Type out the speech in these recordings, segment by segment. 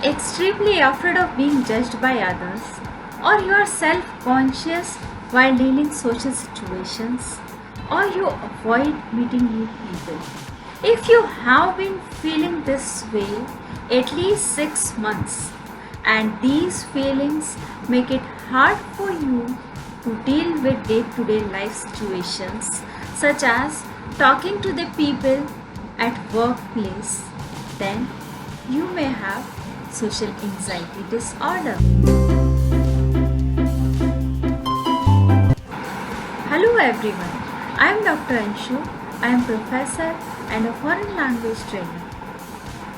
extremely afraid of being judged by others, or you are self conscious while dealing social situations, or you avoid meeting new people. If you have been feeling this way at least 6 months, and these feelings make it hard for you to deal with day to day life situations, such as talking to the people at workplace, then you may have social anxiety disorder. Hello everyone, I am Dr. Anshu. I am professor and a foreign language trainer.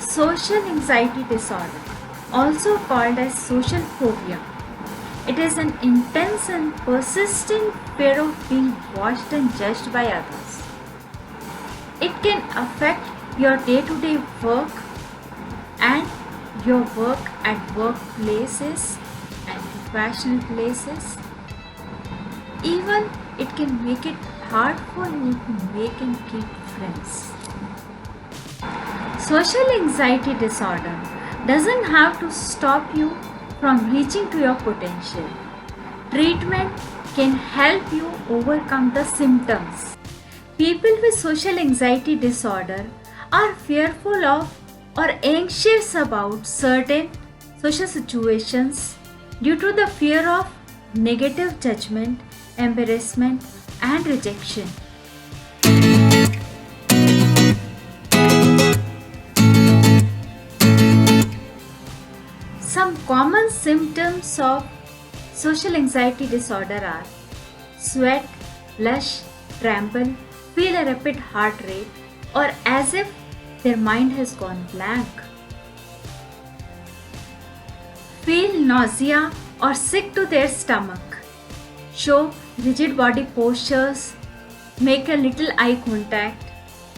Social anxiety disorder, also called as social phobia. It is an intense and persistent fear of being watched and judged by others. It can affect your day-to-day work and your work at workplaces and professional places. Even it can make it hard for you to make and keep friends. Social anxiety disorder doesn't have to stop you from reaching to your potential. Treatment can help you overcome the symptoms. People with social anxiety disorder are fearful of or anxious about certain social situations due to the fear of negative judgment, embarrassment, and rejection. Some common symptoms of social anxiety disorder are sweat, blush, tremble, feel a rapid heart rate, or as if their mind has gone blank. Feel nausea or sick to their stomach. Show rigid body postures, make a little eye contact,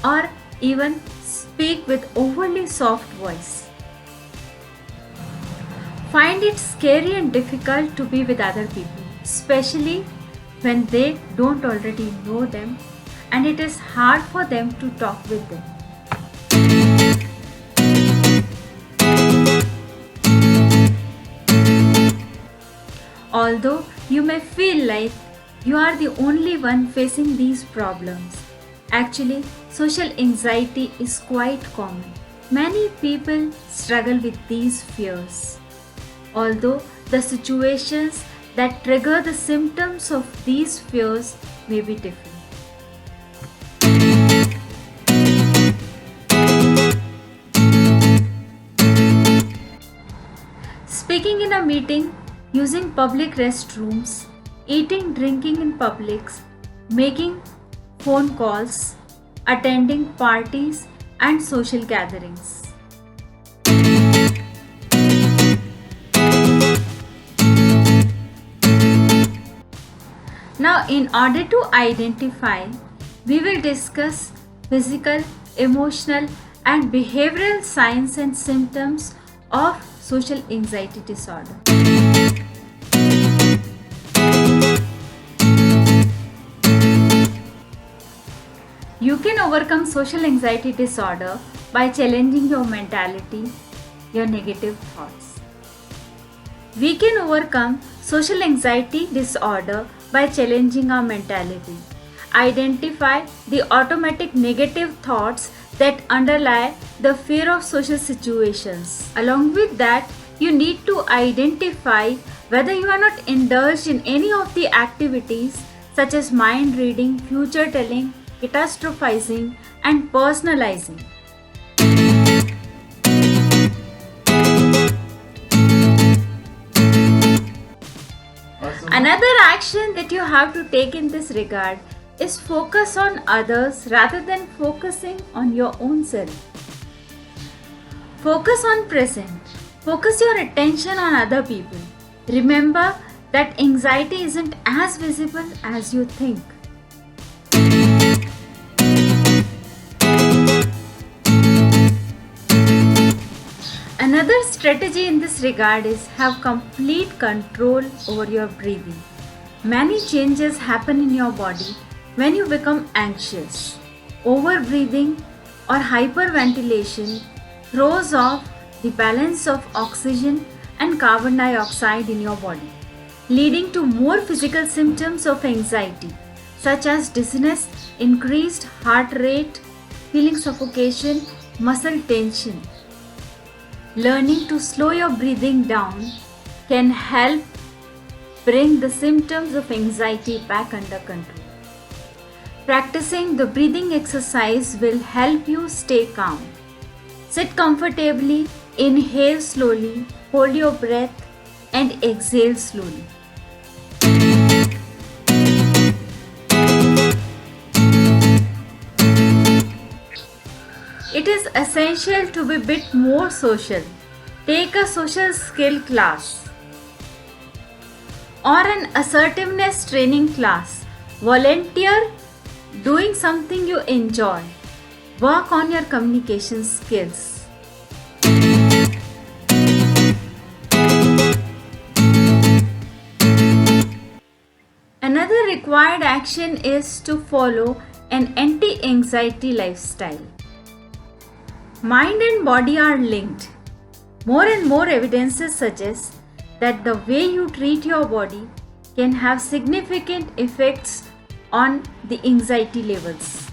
or even speak with overly soft voice. Find it scary and difficult to be with other people, especially when they don't already know them and it is hard for them to talk with them. Although you may feel like you are the only one facing these problems, actually, social anxiety is quite common. Many people struggle with these fears. Although the situations that trigger the symptoms of these fears may be different. Speaking in a meeting, using public restrooms, eating, drinking in publics, making phone calls, attending parties and social gatherings. Now, in order to identify, we will discuss physical, emotional, and behavioral signs and symptoms of social anxiety disorder. You can overcome social anxiety disorder by challenging your mentality, your negative thoughts. We can overcome social anxiety disorder by challenging our mentality. Identify the automatic negative thoughts that underlie the fear of social situations. Along with that, you need to identify whether you are not indulged in any of the activities such as mind reading, future telling, catastrophizing, and personalizing. Another action that you have to take in this regard is focus on others rather than focusing on your own self. Focus on present. Focus your attention on other people. Remember that anxiety isn't as visible as you think. Another strategy in this regard is have complete control over your breathing. Many changes happen in your body when you become anxious. Overbreathing or hyperventilation throws off the balance of oxygen and carbon dioxide in your body, leading to more physical symptoms of anxiety, such as dizziness, increased heart rate, feeling suffocation, muscle tension. Learning to slow your breathing down can help bring the symptoms of anxiety back under control. Practicing the breathing exercise will help you stay calm. Sit comfortably, inhale slowly, hold your breath, and exhale slowly. It is essential to be a bit more social. Take a social skill class or an assertiveness training class. Volunteer doing something you enjoy. Work on your communication skills. Another required action is to follow an anti-anxiety lifestyle. Mind and body are linked. More and more evidences suggest that the way you treat your body can have significant effects on the anxiety levels.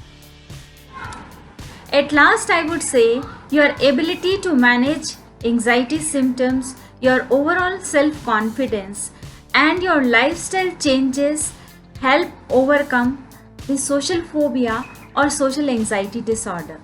At last, I would say your ability to manage anxiety symptoms, your overall self-confidence, and your lifestyle changes help overcome the social phobia or social anxiety disorder.